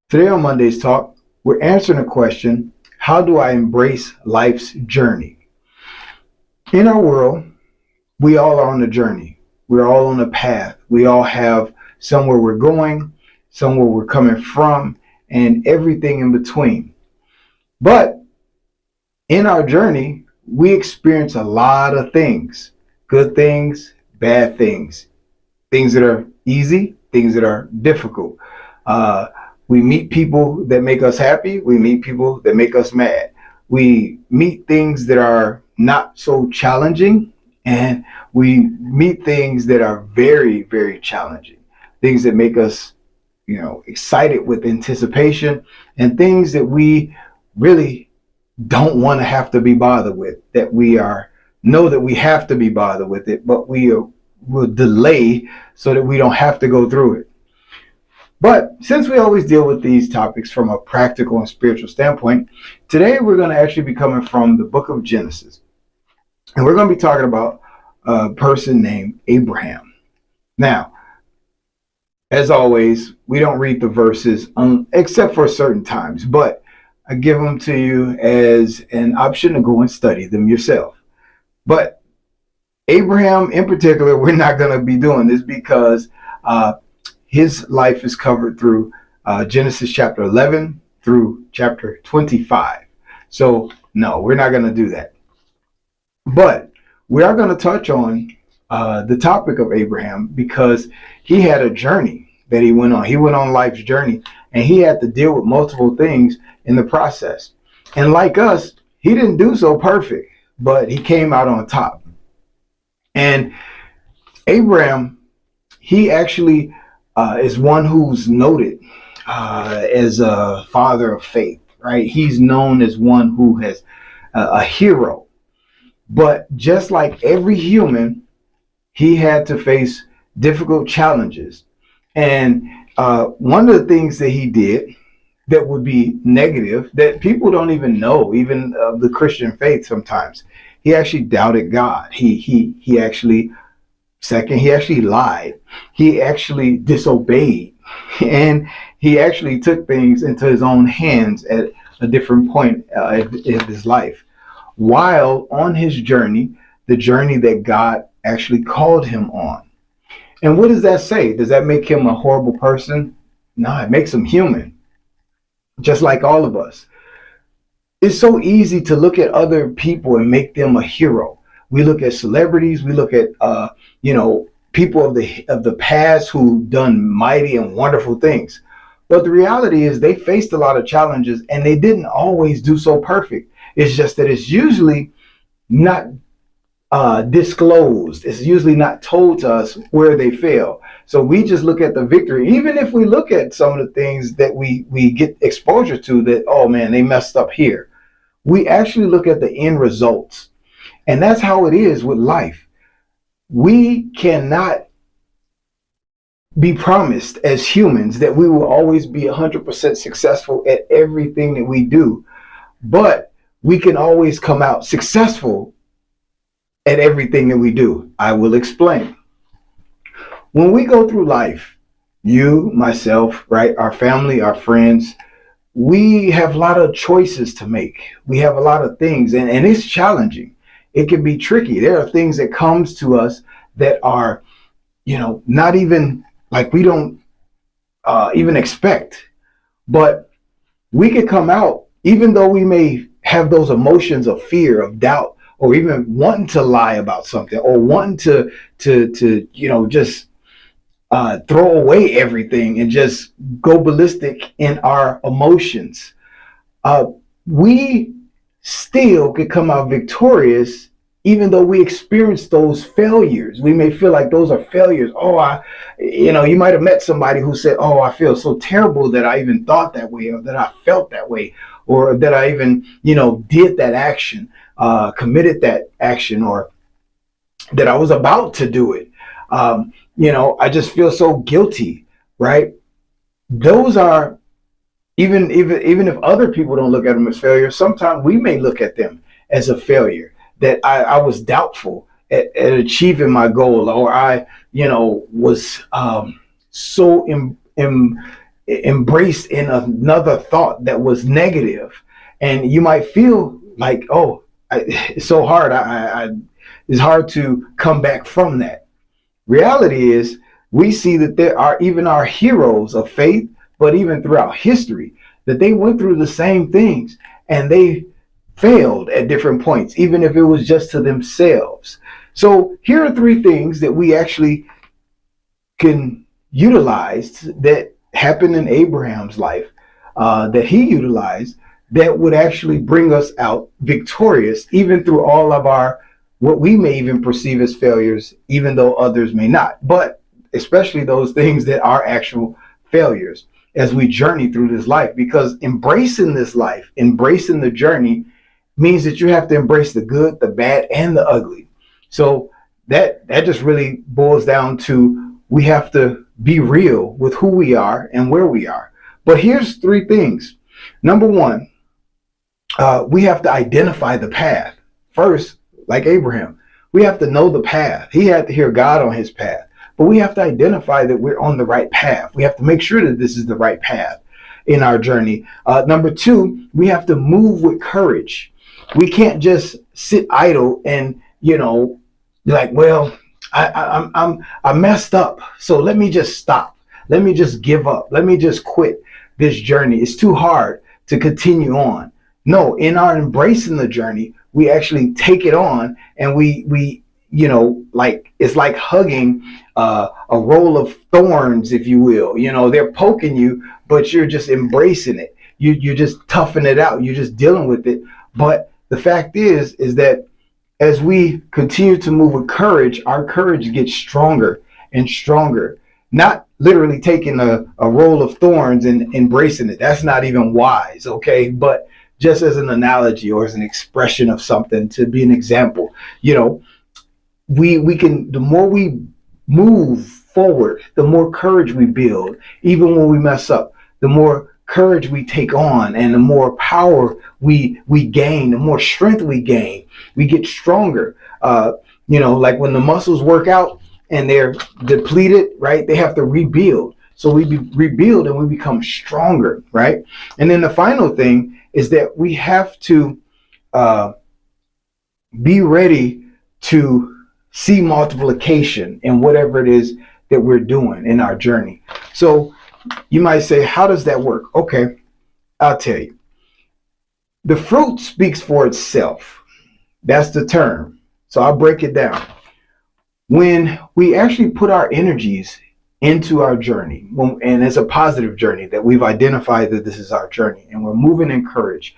Today on Monday's Talk, we're answering a question: how do I embrace life's journey? In our world, we all are on a journey. We're all on a path. We all have somewhere we're going, somewhere we're coming from, and everything in between. But in our journey, we experience a lot of things: good things, bad things, things that are easy, things that are difficult. Uh, we meet people that make us happy. We meet people that make us mad. We meet things that are not so challenging, and we meet things that are very, very challenging. Things that make us, excited with anticipation, and things that we really don't want to have to be bothered with. That we are know that we have to be bothered with it, but we will delay so that we don't have to go through it. But since we always deal with these topics from a practical and spiritual standpoint, today we're going to actually be coming from the book of Genesis. And we're going to be talking about a person named Abraham. Now, as always, we don't read the verses except for certain times, but I give them to you as an option to go and study them yourself. But Abraham in particular, we're not going to be doing this because his life is covered through Genesis chapter 11 through chapter 25. So, no, we're not going to do that. But we are going to touch on the topic of Abraham because he had a journey that he went on. He went on life's journey, and he had to deal with multiple things in the process. And like us, he didn't do so perfect, but he came out on top. And Abraham, he actually is one who's noted as a father of faith, right? He's known as one who has a hero. But just like every human, he had to face difficult challenges. And one of the things that he did that would be negative, that people don't even know, even of the Christian faith sometimes, he actually doubted God. He actually lied. He actually disobeyed. And he actually took things into his own hands at a different point in his life. While on his journey, the journey that God actually called him on. And what does that say? Does that make him a horrible person? No, it makes him human, just like all of us. It's so easy to look at other people and make them a hero. We look at celebrities, we look at people of the past who done mighty and wonderful things. But the reality is they faced a lot of challenges and they didn't always do so perfect. It's just that it's usually not disclosed. It's usually not told to us where they fail. So we just look at the victory. Even if we look at some of the things that we get exposure to that, oh man, they messed up here. We actually look at the end results. And that's how it is with life. We cannot be promised as humans that we will always be 100% successful at everything that we do. But we can always come out successful at everything that we do. I will explain. When we go through life, you, myself, right, our family, our friends, we have a lot of choices to make. We have a lot of things, and it's challenging. It can be tricky. There are things that comes to us that are, not even like we don't even expect. But we could come out, even though we may have those emotions of fear, of doubt, or even wanting to lie about something, or wanting to just throw away everything and just go ballistic in our emotions. We still could come out victorious, even though we experience those failures. We may feel like those are failures. You might have met somebody who said, oh, I feel so terrible that I even thought that way, or that I felt that way, or that I even, did that action, committed that action, or that I was about to do it. I just feel so guilty, right? Those are, even if other people don't look at them as failures, sometimes we may look at them as a failure, that I was doubtful at achieving my goal, or I was so embraced in another thought that was negative, and you might feel like, oh, it's so hard. It's hard to come back from that. Reality is, we see that there are even our heroes of faith, but even throughout history, that they went through the same things and they failed at different points, even if it was just to themselves. So here are three things that we actually can utilize that happened in Abraham's life, that he utilized, that would actually bring us out victorious, even through all of our, what we may even perceive as failures, even though others may not, but especially those things that are actual failures as we journey through this life. Because embracing this life, embracing the journey, means that you have to embrace the good, the bad, and the ugly. So that just really boils down to, we have to be real with who we are and where we are. But here's three things. Number one, we have to identify the path. First, like Abraham, we have to know the path. He had to hear God on his path. But we have to identify that we're on the right path. We have to make sure that this is the right path in our journey. Number two, we have to move with courage. We can't just sit idle and, like, well, I messed up, so let me just stop. Let me just give up. Let me just quit this journey. It's too hard to continue on. No, in our embracing the journey, we actually take it on, and we like, it's like hugging a roll of thorns, if you will. They're poking you, but you're just embracing it. You're just toughing it out. You're just dealing with it. But the fact is that as we continue to move with courage, our courage gets stronger and stronger. Not literally taking a roll of thorns and embracing it. That's not even wise, okay? But just as an analogy or as an expression of something, to be an example, we can, the more we move forward, the more courage we build. Even when we mess up, the more courage we take on, and the more power we gain, the more strength we gain. We get stronger. Like when the muscles work out and they're depleted, right? They have to rebuild. So we rebuild and we become stronger, right? And then the final thing is that we have to be ready to see multiplication in whatever it is that we're doing in our journey. So you might say, how does that work? Okay, I'll tell you. The fruit speaks for itself. That's the term. So I'll break it down. When we actually put our energies into our journey, and it's a positive journey that we've identified that this is our journey, and we're moving in courage,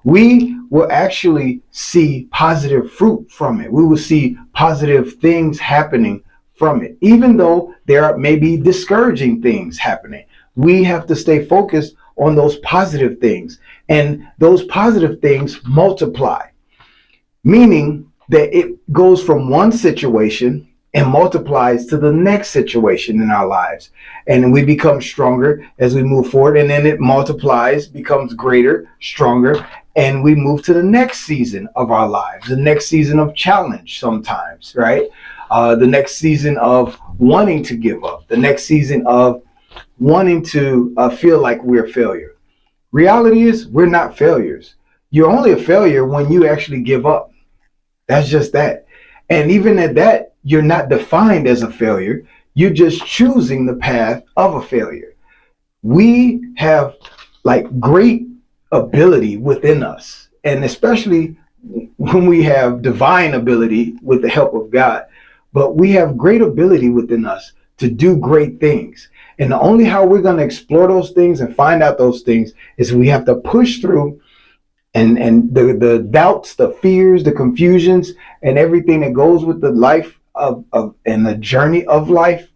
we will actually see positive fruit from it. We will see positive things happening from it. Even though there may be discouraging things happening, we have to stay focused on those positive things, and those positive things multiply, meaning that it goes from one situation and multiplies to the next situation in our lives. And we become stronger as we move forward, and then it multiplies, becomes greater, stronger, and we move to the next season of our lives, the next season of challenge sometimes, right? The next season of wanting to give up, the next season of wanting to feel like we're a failure. Reality is, we're not failures. You're only a failure when you actually give up. That's just that. And even at that, you're not defined as a failure. You're just choosing the path of a failure. We have like great ability within us, and especially when we have divine ability with the help of God, but we have great ability within us to do great things. And the only how we're going to explore those things and find out those things is we have to push through and the doubts, the fears, the confusions, and everything that goes with the life of and the journey of life.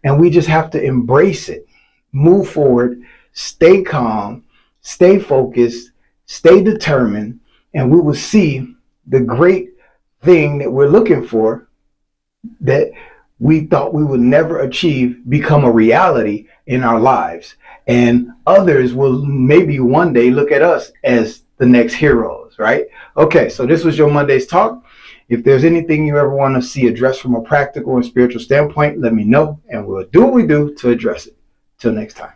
And we just have to embrace it, move forward, stay calm, stay focused, stay determined, and we will see the great thing that we're looking for, that we thought we would never achieve, become a reality in our lives. And others will maybe one day look at us as the next heroes, right? Okay, so this was your Monday's Talk. If there's anything you ever want to see addressed from a practical and spiritual standpoint, let me know, and we'll do what we do to address it. Till next time.